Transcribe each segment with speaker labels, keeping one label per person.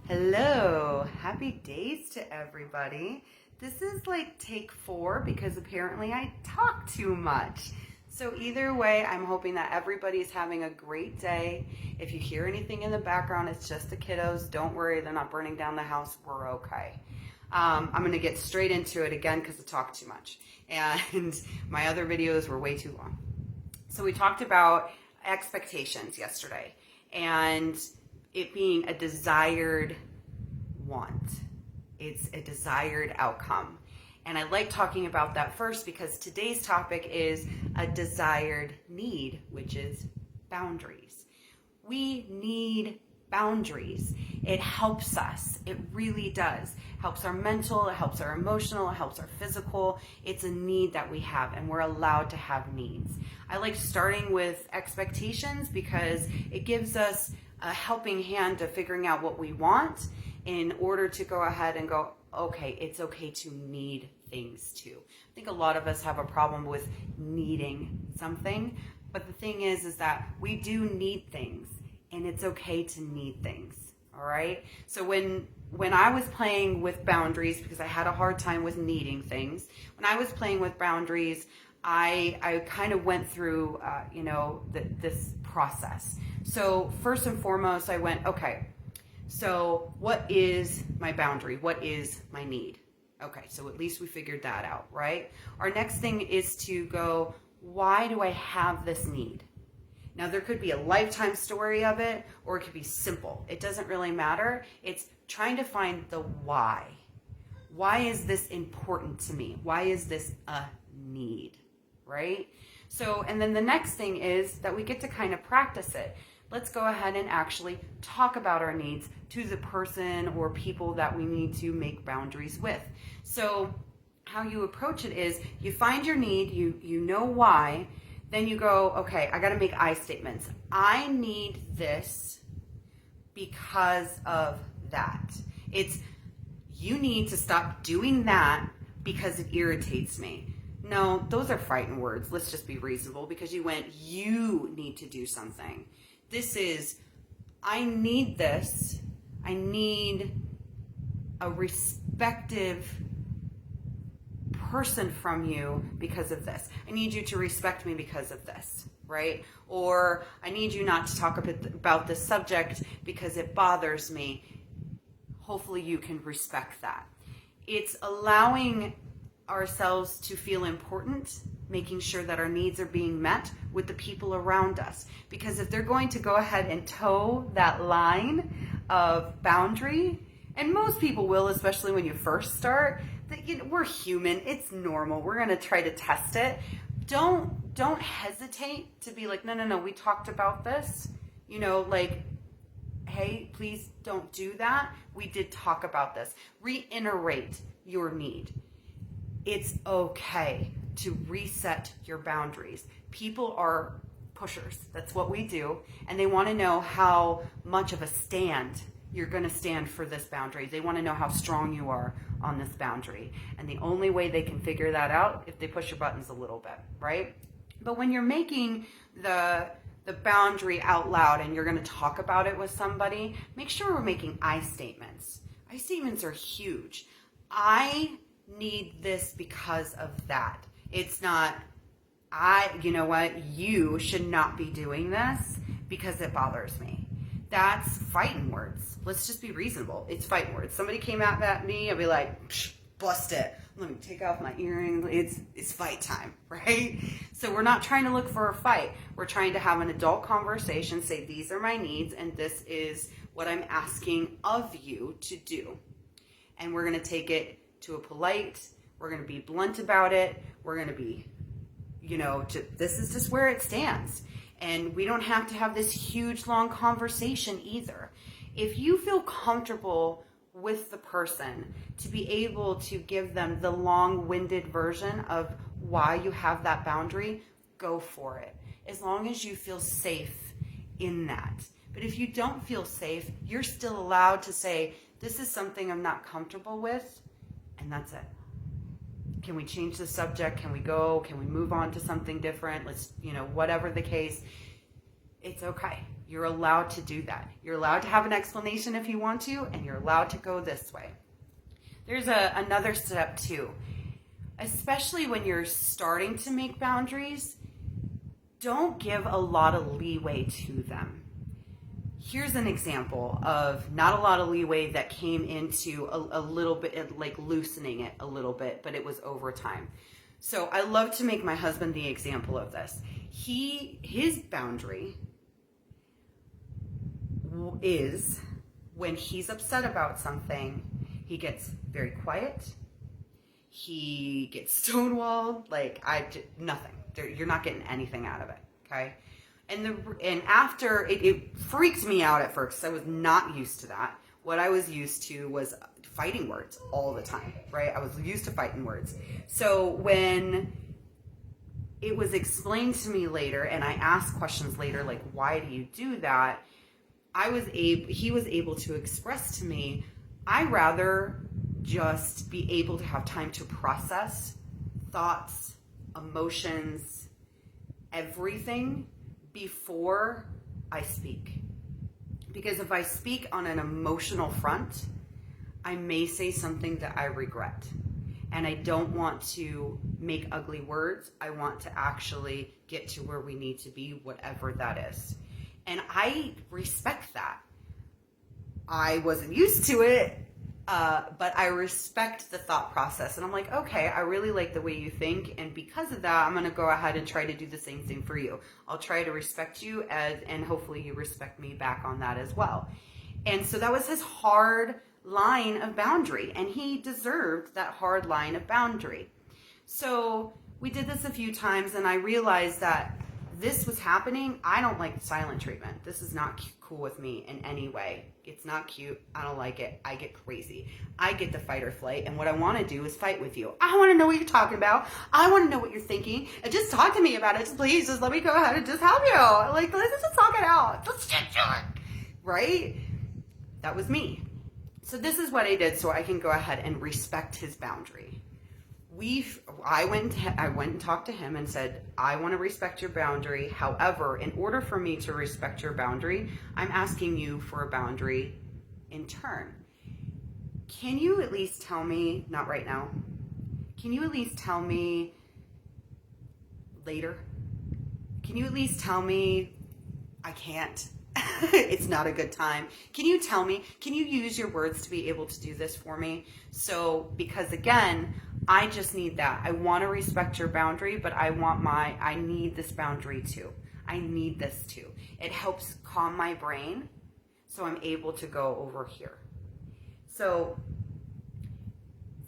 Speaker 1: Hello, happy days to everybody. This is like take 4 because apparently I talk too much. So either way, I'm hoping that everybody's having a great day. If you hear anything in the background, it's just the kiddos. Don't worry, they're not burning down the house. We're okay. I'm going to get straight into it again because I talk too much. And my other videos were way too long. So we talked about expectations yesterday and it being a desired want. It's a desired outcome. And I like talking about that first because today's topic is a desired need, which is boundaries. We need boundaries. It helps us. It really does. Helps our mental, it helps our emotional, it helps our physical. It's a need that we have and we're allowed to have needs. I like starting with expectations because it gives us a helping hand to figuring out what we want in order to go ahead and go, okay, it's okay to need things too. I think a lot of us have a problem with needing something, but the thing is that we do need things and it's okay to need things, all right? So when I was playing with boundaries, because I had a hard time with needing things, when I was playing with boundaries, I kind of went through, this process. So first and foremost, I went, okay, so what is my boundary? What is my need? Okay, so at least we figured that out, right? Our next thing is to go, why do I have this need? Now, there could be a lifetime story of it, or it could be simple. It doesn't really matter. It's trying to find the why. Why is this important to me? Why is this a need, right? So, and then the next thing is that we get to kind of practice it. Let's go ahead and actually talk about our needs to the person or people that we need to make boundaries with. So how you approach it is you find your need, you know why, then you go, okay, I got to make I statements. I need this because of that. It's you need to stop doing that because it irritates me. No, those are fighting words. Let's just be reasonable because you need to do something. This is, I need this. I need a respective person from you because of this. I need you to respect me because of this, right? Or I need you not to talk about this subject because it bothers me. Hopefully you can respect that. It's allowing ourselves to feel important, making sure that our needs are being met with the people around us. Because if they're going to go ahead and toe that line of boundary, and most people will, especially when you first start, that we're human, it's normal. We're going to try to test it. Don't hesitate to be like, no, we talked about this. Hey, please don't do that. We did talk about this. Reiterate your need. It's okay to reset your boundaries. People are pushers. That's what we do. And they want to know how much of a stand you're going to stand for this boundary. They want to know how strong you are on this boundary. And the only way they can figure that out if they push your buttons a little bit, right? But when you're making the boundary out loud and you're going to talk about it with somebody, make sure we're making I statements. I statements are huge. I need this because of that. It's not, you should not be doing this because it bothers me. That's fighting words. Let's just be reasonable. It's fighting words. Somebody came out at me, I'd be like, bust it. Let me take off my earrings. It's fight time, right? So we're not trying to look for a fight. We're trying to have an adult conversation, say these are my needs and this is what I'm asking of you to do. And we're going to take it to a polite, we're going to be blunt about it. We're going to be, this is just where it stands. And we don't have to have this huge, long conversation either. If you feel comfortable with the person to be able to give them the long-winded version of why you have that boundary, go for it. As long as you feel safe in that. But if you don't feel safe, you're still allowed to say, this is something I'm not comfortable with. And that's it. Can we change the subject? Can we go? Can we move on to something different? Let's, whatever the case, it's okay. You're allowed to do that. You're allowed to have an explanation if you want to, and you're allowed to go this way. There's another step too. Especially when you're starting to make boundaries, don't give a lot of leeway to them. Here's an example of not a lot of leeway that came into a little bit, like loosening it a little bit, but it was over time. So I love to make my husband the example of this. His boundary is when he's upset about something, he gets very quiet. He gets stonewalled, nothing. You're not getting anything out of it, okay? And after, it freaked me out at first. I was not used to that. What I was used to was fighting words all the time, right? I was used to fighting words. So when it was explained to me later, and I asked questions later, like, why do you do that? He was able to express to me, I rather just be able to have time to process thoughts, emotions, everything before I speak. Because if I speak on an emotional front, I may say something that I regret. And I don't want to make ugly words. I want to actually get to where we need to be, whatever that is. And I respect that. I wasn't used to it, but I respect the thought process. And I'm like, okay, I really like the way you think. And because of that, I'm going to go ahead and try to do the same thing for you. I'll try to respect you, and hopefully you respect me back on that as well. And so that was his hard line of boundary. And he deserved that hard line of boundary. So we did this a few times, and I realized that this was happening. I don't like silent treatment. This is not cool with me in any way. It's not cute. I don't like it. I get crazy. I get the fight or flight, and what I want to do is fight with you. I want to know what you're talking about. I want to know what you're thinking, and just talk to me about it. Just please, just let me go ahead and just help you. Like, let's just talk it out. Let's just do it. Right? That was me. So this is what I did so I can go ahead and respect his boundary. I went and talked to him and said, I want to respect your boundary. However, in order for me to respect your boundary, I'm asking you for a boundary in turn. Can you at least tell me, not right now, can you at least tell me later? Can you at least tell me I can't? It's not a good time. Can you tell me, can you use your words to be able to do this for me? So, because again, I just need that. I want to respect your boundary, but I need this boundary too. I need this too. It helps calm my brain so I'm able to go over here. So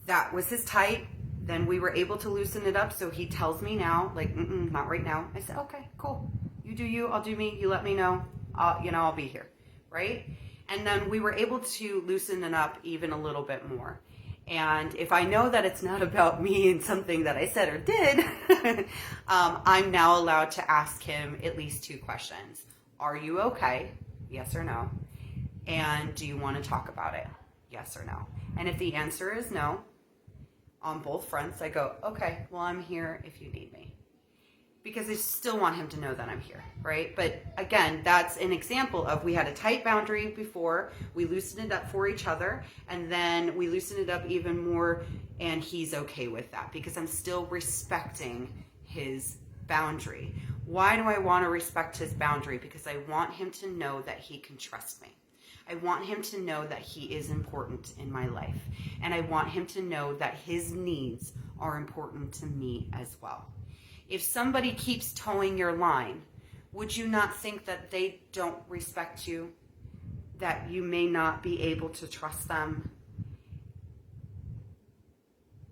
Speaker 1: that was his type. Then we were able to loosen it up. So he tells me now, like, not right now. I said, okay, cool. You do you, I'll do me. You let me know. I'll be here, right? And then we were able to loosen it up even a little bit more. And if I know that it's not about me and something that I said or did, I'm now allowed to ask him at least 2 questions. Are you okay? Yes or no? And do you want to talk about it? Yes or no? And if the answer is no, on both fronts, I go, okay, well, I'm here if you need me. Because I still want him to know that I'm here, right? But again, that's an example of we had a tight boundary before, we loosened it up for each other, and then we loosened it up even more, and he's okay with that because I'm still respecting his boundary. Why do I want to respect his boundary? Because I want him to know that he can trust me. I want him to know that he is important in my life, and I want him to know that his needs are important to me as well. If somebody keeps towing your line, would you not think that they don't respect you? That you may not be able to trust them?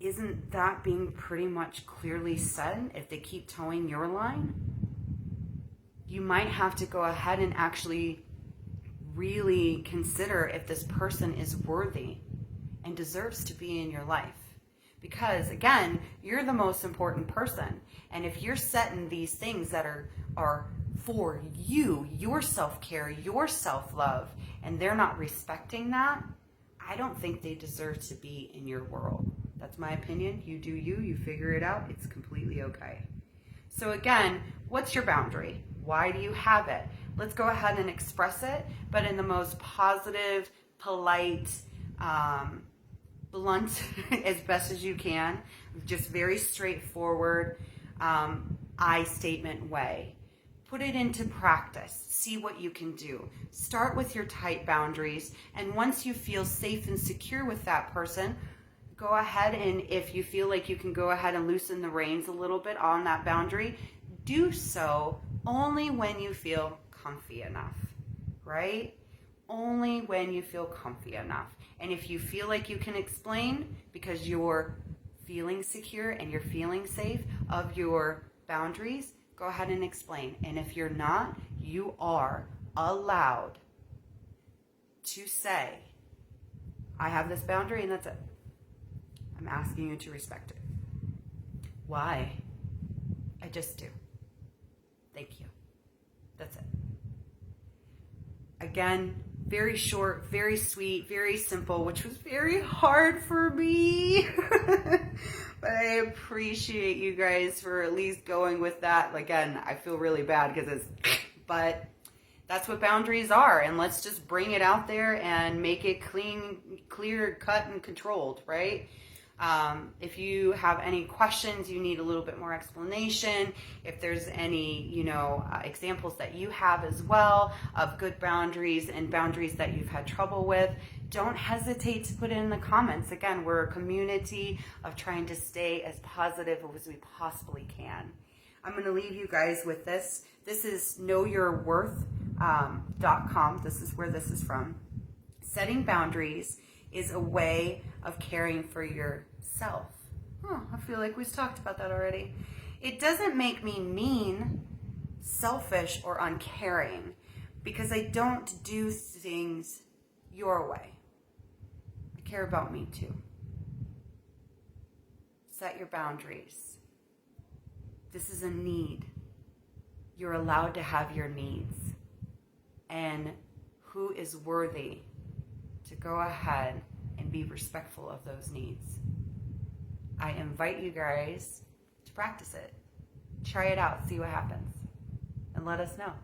Speaker 1: Isn't that being pretty much clearly said? If they keep towing your line, you might have to go ahead and actually really consider if this person is worthy and deserves to be in your life. Because again, you're the most important person. And if you're setting these things that are for you, your self-care, your self-love, and they're not respecting that, I don't think they deserve to be in your world. That's my opinion. You do you, you figure it out. It's completely okay. So again, what's your boundary? Why do you have it? let's go ahead and express it, but in the most positive, polite, blunt as best as you can, just very straightforward, I statement way. Put it into practice. See what you can do. Start with your tight boundaries, and once you feel safe and secure with that person, go ahead, and if you feel like you can go ahead and loosen the reins a little bit on that boundary, do so only when you feel comfy enough, right? Only when you feel comfy enough. And if you feel like you can explain because you're feeling secure and you're feeling safe of your boundaries, go ahead and explain. And if you're not, you are allowed to say, I have this boundary and that's it. I'm asking you to respect it. Why? I just do. Thank you. That's it. Again, very short, very sweet, very simple, which was very hard for me. But I appreciate you guys for at least going with that. Again, I feel really bad because but that's what boundaries are. And let's just bring it out there and make it clean, clear, cut, and controlled, right? If you have any questions, you need a little bit more explanation. If there's any, examples that you have as well of good boundaries and boundaries that you've had trouble with, don't hesitate to put it in the comments. Again, we're a community of trying to stay as positive as we possibly can. I'm going to leave you guys with this. This is knowyourworth.com. This is where this is from. Setting boundaries is a way of caring for yourself. I feel like we've talked about that already. It doesn't make me mean, selfish, or uncaring because I don't do things your way. I care about me too. Set your boundaries. This is a need. You're allowed to have your needs. And who is worthy to go ahead and be respectful of those needs? I invite you guys to practice it. Try it out, see what happens, and let us know.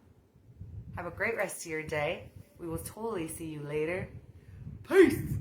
Speaker 1: Have a great rest of your day. We will totally see you later. Peace!